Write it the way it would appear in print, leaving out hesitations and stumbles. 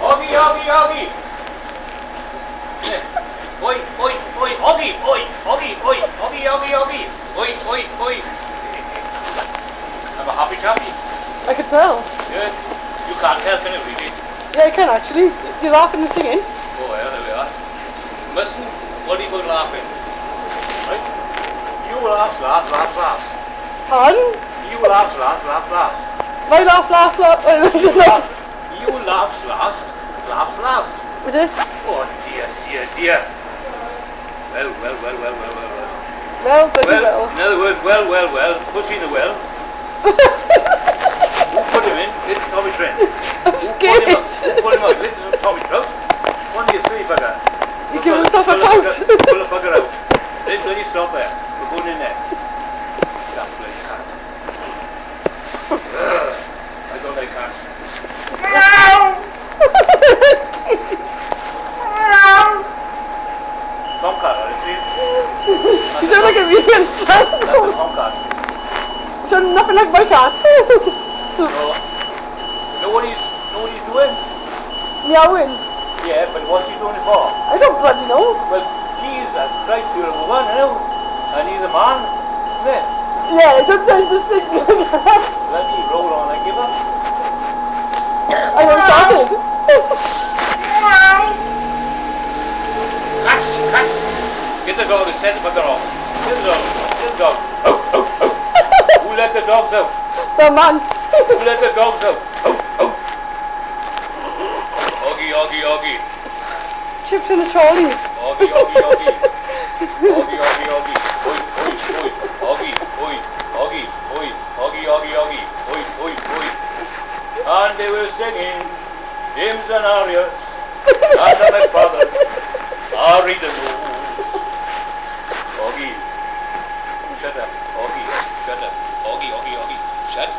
Oggy, Oggy, Oggy. Oi, oi, oi, Oggy, oi, Oggy, oi, Oggy, Oggy, Oggy. Oi, oi, oi. I'm a happy chappy. I can tell. Good. You can't tell, can you, really? Yeah, I can actually. You're laughing and singing. Oh, yeah, there we are. Mustn't worry about laughing. Right? You laugh last, laugh last. Pardon? You laugh last, laugh last. My laugh last. You laugh last, laugh last. Is it? Oh, dear, dear, dear. Well, well, well, well, well, well, well. Well, bloody well. In other words, well, well, well. Pussy in the well. Who put him in? It's Tommy Trent. I'm scared. Who put him out? This is Tommy Trout. One of you silly bugger. You give yourself a count. Pull the bugger out. Then bloody stop there. We're going in there. That bloody cat. I don't like cats. Tomcat, honestly. You sound like a real slang. That's a tomcat. You sound nothing like my cat. No. Know what he's doing? Meowing. Yeah, but what's he doing it for? I don't bloody know. Well, Jesus Christ, you're a woman, you know? And he's a man, isn't it? Yeah, it don't sound the thing like that. Bloody roll on, I give up. I know started. Catch! Get the dog, send the bugger off. Get the dog, get the dog. Oh, oh, oh. Who let the dogs out? The man. Who let the dogs out? Oh, oh. Oggy, Oggy, Oggy. Chips in the trolley. Oggy, Oggy, Oggy. Oggy, Oggy, Oggy. Oi, oi, oi. Oggy, oi. Oggy, oi. Oggy, Oggy, Oggy. Oi, oi, oi. And they were singing hymns and arias. And my father, Ari the Oggy. Shut up. Oggy, shut up. Oggy, Oggy, Oggy. Shut up.